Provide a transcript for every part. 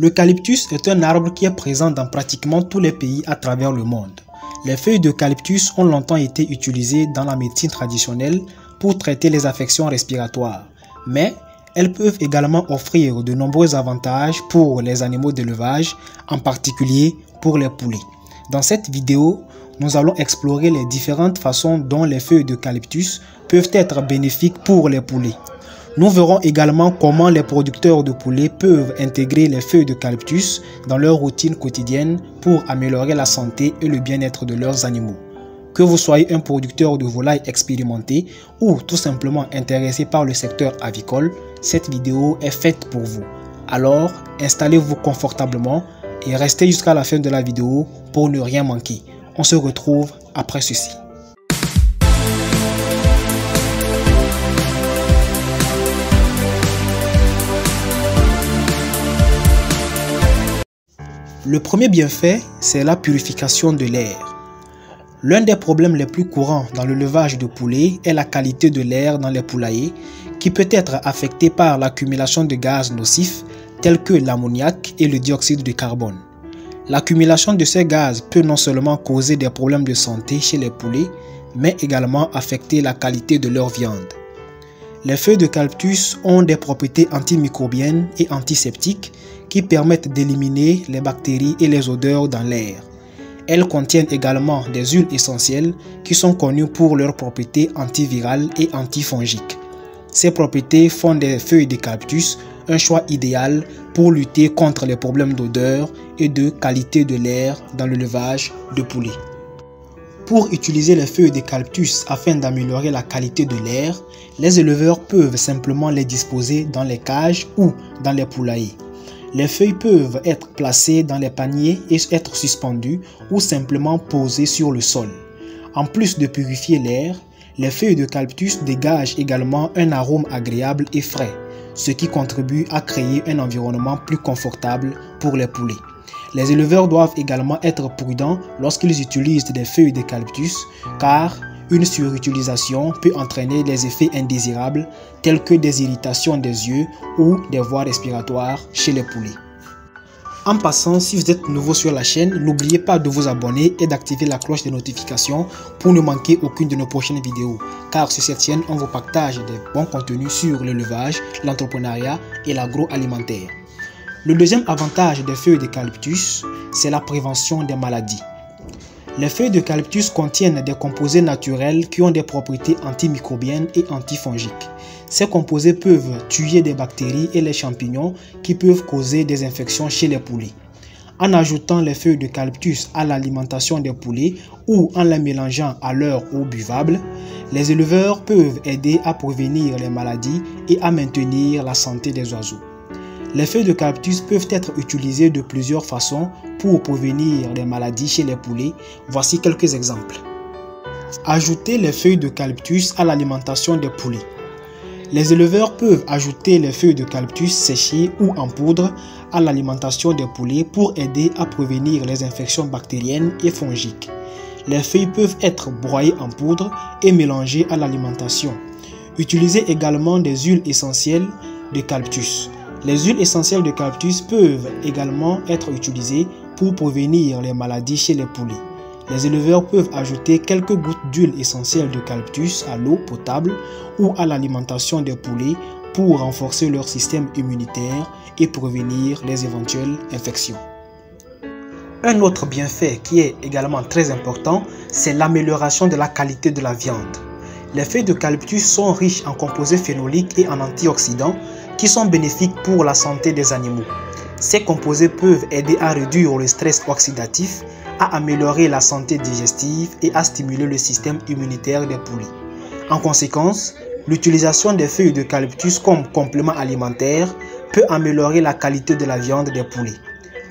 L'eucalyptus est un arbre qui est présent dans pratiquement tous les pays à travers le monde. Les feuilles d'eucalyptus ont longtemps été utilisées dans la médecine traditionnelle pour traiter les affections respiratoires, mais elles peuvent également offrir de nombreux avantages pour les animaux d'élevage, en particulier pour les poulets. Dans cette vidéo, nous allons explorer les différentes façons dont les feuilles d'eucalyptus peuvent être bénéfiques pour les poulets. Nous verrons également comment les producteurs de poulets peuvent intégrer les feuilles d'eucalyptus dans leur routine quotidienne pour améliorer la santé et le bien-être de leurs animaux. Que vous soyez un producteur de volailles expérimenté ou tout simplement intéressé par le secteur avicole, cette vidéo est faite pour vous. Alors, installez-vous confortablement et restez jusqu'à la fin de la vidéo pour ne rien manquer. On se retrouve après ceci. Le premier bienfait, c'est la purification de l'air. L'un des problèmes les plus courants dans l'élevage de poulets est la qualité de l'air dans les poulaillers qui peut être affectée par l'accumulation de gaz nocifs tels que l'ammoniac et le dioxyde de carbone. L'accumulation de ces gaz peut non seulement causer des problèmes de santé chez les poulets, mais également affecter la qualité de leur viande. Les feuilles d'eucalyptus ont des propriétés antimicrobiennes et antiseptiques qui permettent d'éliminer les bactéries et les odeurs dans l'air. Elles contiennent également des huiles essentielles qui sont connues pour leurs propriétés antivirales et antifongiques. Ces propriétés font des feuilles d'eucalyptus un choix idéal pour lutter contre les problèmes d'odeur et de qualité de l'air dans l'élevage de poulets. Pour utiliser les feuilles d'eucalyptus afin d'améliorer la qualité de l'air, les éleveurs peuvent simplement les disposer dans les cages ou dans les poulaillers. Les feuilles peuvent être placées dans les paniers et être suspendues ou simplement posées sur le sol. En plus de purifier l'air, les feuilles d'eucalyptus dégagent également un arôme agréable et frais, ce qui contribue à créer un environnement plus confortable pour les poulets. Les éleveurs doivent également être prudents lorsqu'ils utilisent des feuilles d'eucalyptus car une surutilisation peut entraîner des effets indésirables tels que des irritations des yeux ou des voies respiratoires chez les poulets. En passant, si vous êtes nouveau sur la chaîne, n'oubliez pas de vous abonner et d'activer la cloche de notification pour ne manquer aucune de nos prochaines vidéos. Car sur cette chaîne, on vous partage des bons contenus sur l'élevage, l'entrepreneuriat et l'agroalimentaire. Le deuxième avantage des feuilles d'eucalyptus, c'est la prévention des maladies. Les feuilles d'eucalyptus contiennent des composés naturels qui ont des propriétés antimicrobiennes et antifongiques. Ces composés peuvent tuer des bactéries et les champignons qui peuvent causer des infections chez les poulets. En ajoutant les feuilles d'eucalyptus à l'alimentation des poulets ou en les mélangeant à leur eau buvable, les éleveurs peuvent aider à prévenir les maladies et à maintenir la santé des oiseaux. Les feuilles d'eucalyptus peuvent être utilisées de plusieurs façons pour prévenir les maladies chez les poulets. Voici quelques exemples. Ajouter les feuilles d'eucalyptus à l'alimentation des poulets. Les éleveurs peuvent ajouter les feuilles d'eucalyptus séchées ou en poudre à l'alimentation des poulets pour aider à prévenir les infections bactériennes et fongiques. Les feuilles peuvent être broyées en poudre et mélangées à l'alimentation. Utilisez également des huiles essentielles d'eucalyptus. Les huiles essentielles d'eucalyptus peuvent également être utilisées pour prévenir les maladies chez les poulets. Les éleveurs peuvent ajouter quelques gouttes d'huile essentielle d'eucalyptus à l'eau potable ou à l'alimentation des poulets pour renforcer leur système immunitaire et prévenir les éventuelles infections. Un autre bienfait qui est également très important, c'est l'amélioration de la qualité de la viande. Les feuilles d'eucalyptus sont riches en composés phénoliques et en antioxydants qui sont bénéfiques pour la santé des animaux. Ces composés peuvent aider à réduire le stress oxydatif, à améliorer la santé digestive et à stimuler le système immunitaire des poulets. En conséquence, l'utilisation des feuilles d'eucalyptus comme complément alimentaire peut améliorer la qualité de la viande des poulets.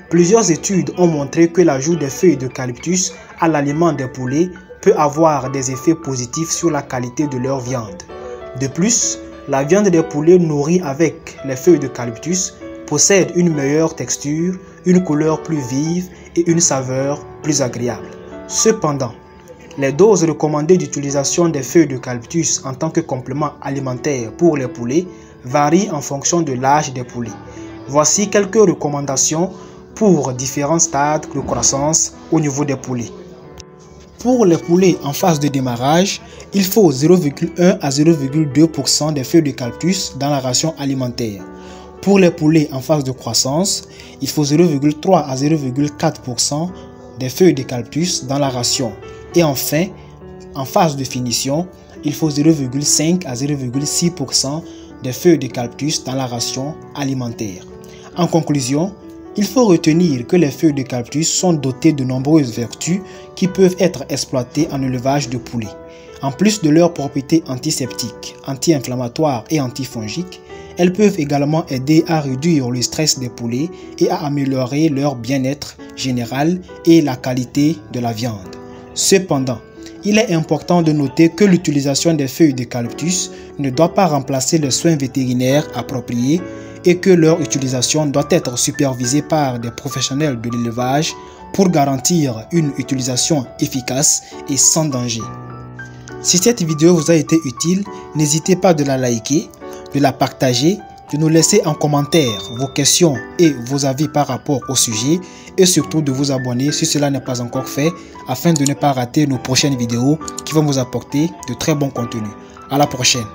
Plusieurs études ont montré que l'ajout des feuilles d'eucalyptus à l'aliment des poulets peut avoir des effets positifs sur la qualité de leur viande. De plus, la viande des poulets nourris avec les feuilles d'eucalyptus possède une meilleure texture, une couleur plus vive et une saveur plus agréable. Cependant, les doses recommandées d'utilisation des feuilles d'eucalyptus en tant que complément alimentaire pour les poulets varient en fonction de l'âge des poulets. Voici quelques recommandations pour différents stades de croissance au niveau des poulets. Pour les poulets en phase de démarrage, il faut 0,1 à 0,2% des feuilles d'eucalyptus dans la ration alimentaire. Pour les poulets en phase de croissance, il faut 0,3 à 0,4% des feuilles d'eucalyptus dans la ration. Et enfin, en phase de finition, il faut 0,5 à 0,6% des feuilles d'eucalyptus dans la ration alimentaire. En conclusion, il faut retenir que les feuilles d'eucalyptus sont dotées de nombreuses vertus qui peuvent être exploitées en élevage de poulets. En plus de leurs propriétés antiseptiques, anti-inflammatoires et antifongiques, elles peuvent également aider à réduire le stress des poulets et à améliorer leur bien-être général et la qualité de la viande. Cependant, il est important de noter que l'utilisation des feuilles d'eucalyptus ne doit pas remplacer les soins vétérinaires appropriés et que leur utilisation doit être supervisée par des professionnels de l'élevage pour garantir une utilisation efficace et sans danger. Si cette vidéo vous a été utile, n'hésitez pas de la liker, de la partager, de nous laisser en commentaire vos questions et vos avis par rapport au sujet et surtout de vous abonner si cela n'est pas encore fait afin de ne pas rater nos prochaines vidéos qui vont vous apporter de très bons contenus. À la prochaine.